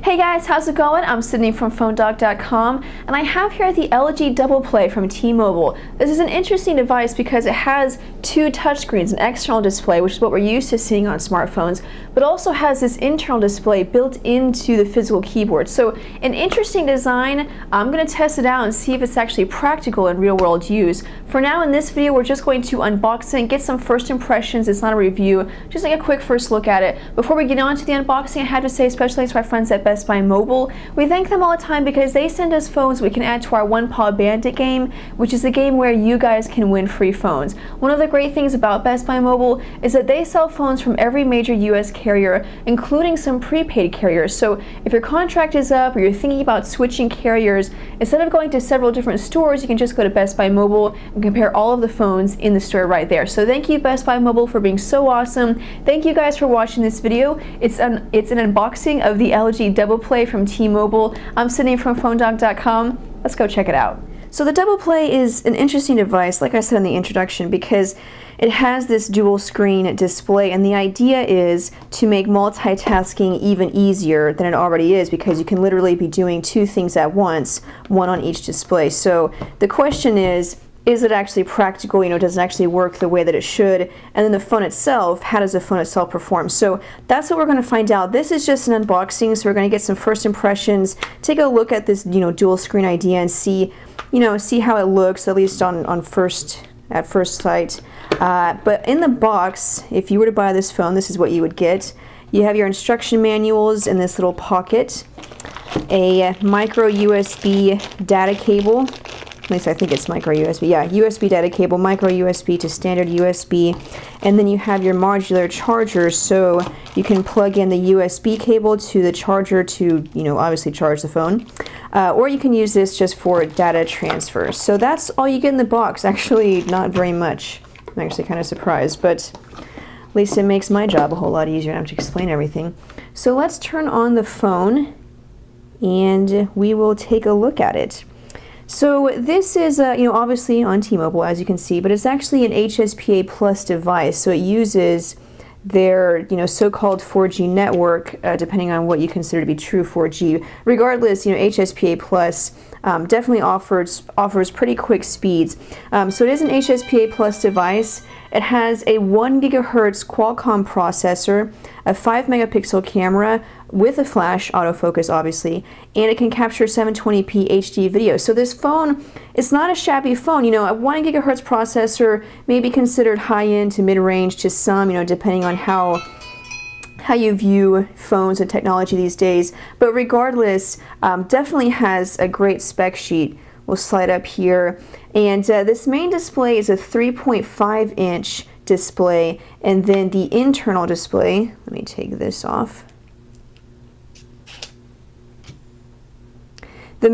Hey guys, how's it going? I'm Sydney from PhoneDog.com, and I have here the LG DoublePlay from T-Mobile. This is an interesting device because it has two touchscreens, an external display, which is what we're used to seeing on smartphones, but also has this internal display built into the physical keyboard. So an interesting design. I'm going to test it out and see if it's actually practical in real-world use. For now, in this video, we're just going to unbox it and get some first impressions. It's not a review, just like a quick first look at it. Before we get on to the unboxing, I had to say special thanks to my friends at Best Buy Mobile. We thank them all the time because they send us phones we can add to our One Paw Bandit game, which is a game where you guys can win free phones. One of the great things about Best Buy Mobile is that they sell phones from every major US carrier, including some prepaid carriers. So if your contract is up or you're thinking about switching carriers, instead of going to several different stores, you can just go to Best Buy Mobile and compare all of the phones in the store right there. So thank you, Best Buy Mobile, for being so awesome. Thank you guys for watching this video. It's an unboxing of the LG DoublePlay from T-Mobile. I'm Sydney from PhoneDog.com. Let's go check it out. So the DoublePlay is an interesting device, like I said in the introduction, because it has this dual screen display, and the idea is to make multitasking even easier than it already is, because you can literally be doing two things at once, one on each display. So the question is it actually practical? Does it actually work the way that it should? And then the phone itself, how does the phone itself perform? So that's what we're going to find out. This is just an unboxing, so we're going to get some first impressions, take a look at this dual screen idea and see how it looks, at least at first sight. But in the box, if you were to buy this phone, this is what you would get. You have your instruction manuals in this little pocket, a micro USB data cable. At least I think it's micro USB. Yeah, USB data cable, micro USB to standard USB. And then you have your modular charger, so you can plug in the USB cable to the charger to, obviously charge the phone. Or you can use this just for data transfer. So that's all you get in the box. Actually, not very much. I'm actually kind of surprised, but at least it makes my job a whole lot easier. I don't have to explain everything. So let's turn on the phone and we will take a look at it. So this is, obviously on T-Mobile, as you can see, but it's actually an HSPA Plus device. So it uses their, so-called 4G network, depending on what you consider to be true 4G. Regardless, HSPA Plus definitely offers pretty quick speeds. So it is an HSPA Plus device. It has a 1 gigahertz Qualcomm processor, a 5 megapixel camera with a flash autofocus, obviously, and it can capture 720p HD video. So this phone, it's not a shabby phone. A 1 gigahertz processor may be considered high-end to mid-range to some, depending on how you view phones and technology these days. But regardless, definitely has a great spec sheet. We'll slide up here. And this main display is a 3.5-inch display, and then the internal display, let me take this off. The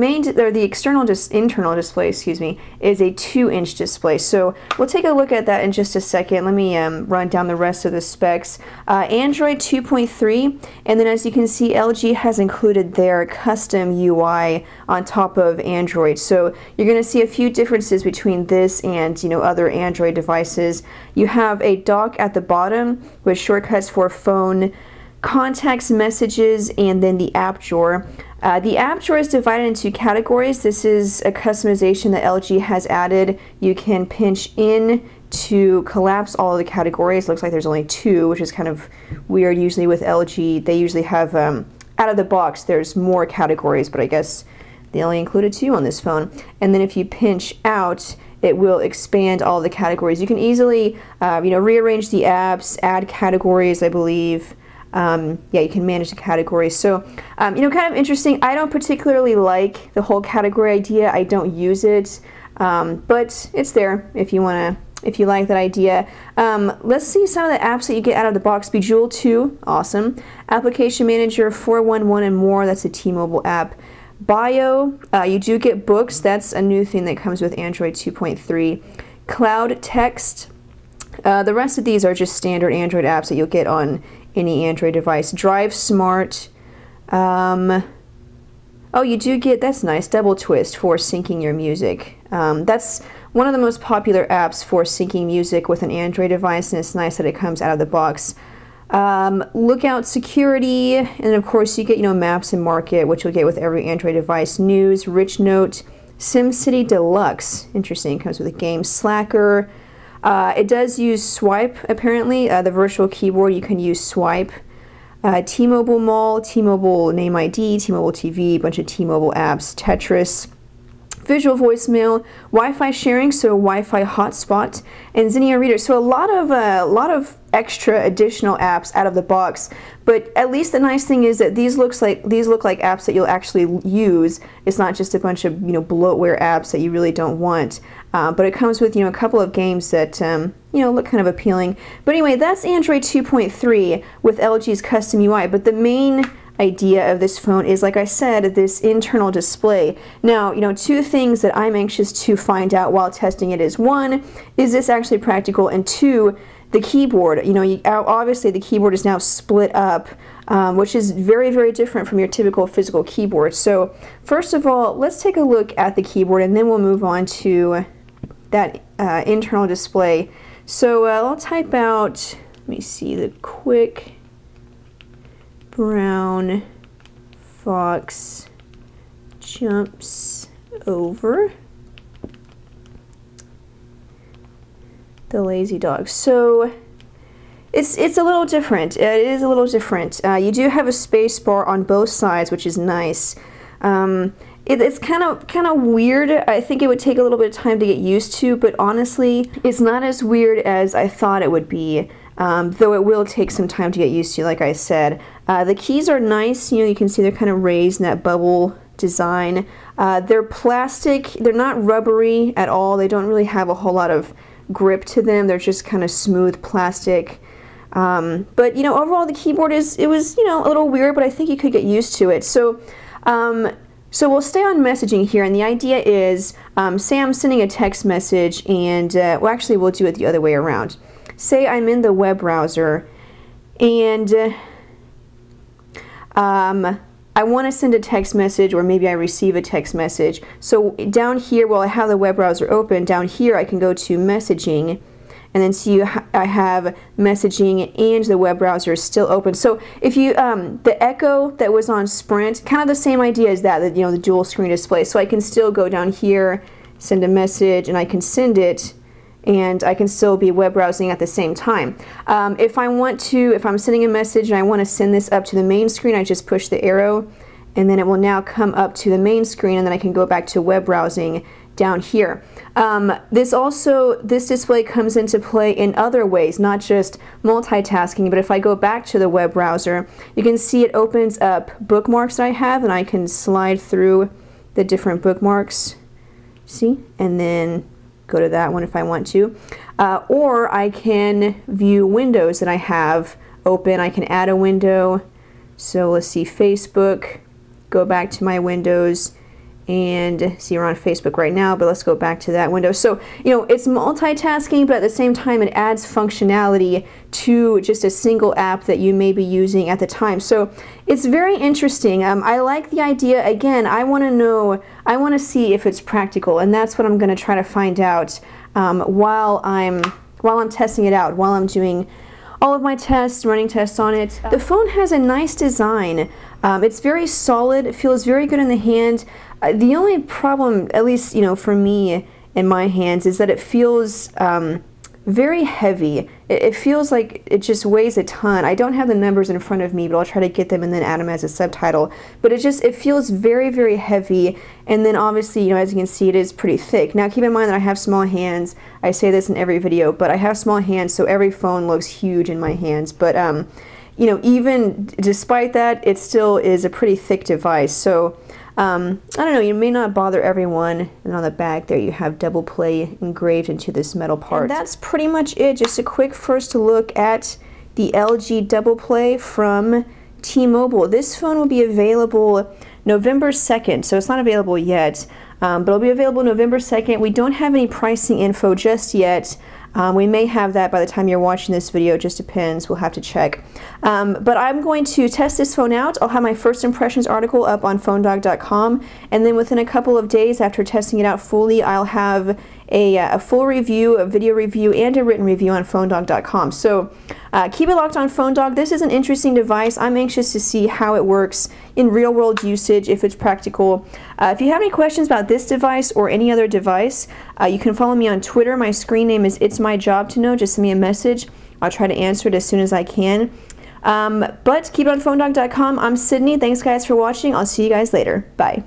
internal display, is a 2-inch display. So we'll take a look at that in just a second. Let me run down the rest of the specs. Android 2.3, and then as you can see, LG has included their custom UI on top of Android. So you're going to see a few differences between this and other Android devices. You have a dock at the bottom with shortcuts for phone, contacts, messages, and then the app drawer. The app drawer is divided into categories. This is a customization that LG has added. You can pinch in to collapse all of the categories. Looks like there's only 2, which is kind of weird. Usually with LG, they usually have, out of the box, there's more categories, but I guess they only included 2 on this phone. And then if you pinch out, it will expand all the categories. You can easily, rearrange the apps, add categories, I believe. Yeah, you can manage the categories. So, kind of interesting. I don't particularly like the whole category idea. I don't use it, but it's there if you like that idea. Let's see some of the apps that you get out of the box. Bejeweled 2, awesome. Application Manager 411 and more. That's a T-Mobile app. Bio, you do get books. That's a new thing that comes with Android 2.3. Cloud Text. The rest of these are just standard Android apps that you'll get on any Android device. Drive Smart. Oh, you do get, that's nice, Double Twist for syncing your music. That's one of the most popular apps for syncing music with an Android device, and it's nice that it comes out of the box. Lookout security, and of course you get, you know, maps and market, which you'll get with every Android device. News, rich note, SimCity Deluxe, interesting, comes with a game. Slacker, it does use swipe apparently, the virtual keyboard you can use swipe. T-Mobile Mall, T-Mobile Name ID, T-Mobile TV, a bunch of T-Mobile apps, Tetris, visual voicemail, Wi-Fi sharing, so Wi-Fi hotspot, and Zinnia Reader. So a lot of extra additional apps out of the box. But at least the nice thing is that these look like apps that you'll actually use. It's not just a bunch of, you know, bloatware apps that you really don't want. But it comes with, you know, a couple of games that you know, look kind of appealing. But anyway, that's Android 2.3 with LG's custom UI. But the main idea of this phone is, like I said, this internal display. Now, you know, two things that I'm anxious to find out while testing it is, one, is this actually practical, and two, the keyboard. You know, obviously the keyboard is now split up, which is very, very different from your typical physical keyboard. So first of all, let's take a look at the keyboard, and then we'll move on to that internal display. So I'll type out, let me see, the quick brown fox jumps over the lazy dog. So it's a little different. It is a little different. You do have a space bar on both sides, which is nice. It's kind of weird. I think it would take a little bit of time to get used to, but honestly, it's not as weird as I thought it would be. Though it will take some time to get used to, like I said. The keys are nice. You know, you can see they're kind of raised in that bubble design. They're plastic. They're not rubbery at all. They don't really have a whole lot of grip to them. They're just kind of smooth plastic. But you know, overall the keyboard it was, you know, a little weird, but I think you could get used to it. So we'll stay on messaging here, and the idea is, say I'm sending a text message, and well, actually we'll do it the other way around. Say I'm in the web browser, and I want to send a text message, or maybe I receive a text message. So down here, while I have the web browser open, down here I can go to messaging, and then see I have messaging and the web browser is still open. So if you, the Echo that was on Sprint, kind of the same idea as that, you know, the dual screen display. So I can still go down here, send a message, and I can send it, and I can still be web browsing at the same time. If I'm sending a message and I want to send this up to the main screen, I just push the arrow, and then it will now come up to the main screen, and then I can go back to web browsing down here. This display comes into play in other ways, not just multitasking, but if I go back to the web browser, you can see it opens up bookmarks that I have, and I can slide through the different bookmarks, see, and then go to that one if I want to. Or I can view windows that I have open. I can add a window. So let's see, Facebook, go back to my windows, and see, we're on Facebook right now, but let's go back to that window. So, you know, it's multitasking, but at the same time it adds functionality to just a single app that you may be using at the time. So it's very interesting. I like the idea. Again, I want to see if it's practical, and that's what I'm going to try to find out while I'm testing it out, while I'm doing all of my tests, running tests on it. The phone has a nice design. It's very solid. It feels very good in the hand. The only problem, at least, you know, for me in my hands, is that it feels very heavy. It feels like it just weighs a ton. I don't have the numbers in front of me, but I'll try to get them and then add them as a subtitle. But it feels very, very heavy. And then obviously, you know, as you can see, it is pretty thick. Now keep in mind that I have small hands. I say this in every video, but I have small hands, so every phone looks huge in my hands. But you know, even despite that, it still is a pretty thick device. So I don't know, you may not bother everyone. And on the back there you have DoublePlay engraved into this metal part. And that's pretty much it. Just a quick first look at the LG DoublePlay from T-Mobile. This phone will be available November 2nd, so it's not available yet, but it'll be available November 2nd. We don't have any pricing info just yet. We may have that by the time you're watching this video, it just depends, we'll have to check. But I'm going to test this phone out. I'll have my first impressions article up on PhoneDog.com, and then within a couple of days after testing it out fully, I'll have a full review, a video review, and a written review on PhoneDog.com. So keep it locked on PhoneDog. This is an interesting device. I'm anxious to see how it works in real-world usage, if it's practical. If you have any questions about this device or any other device, you can follow me on Twitter. My screen name is It's My Job to Know. Just send me a message. I'll try to answer it as soon as I can. But keep it on PhoneDog.com. I'm Sydney. Thanks, guys, for watching. I'll see you guys later. Bye.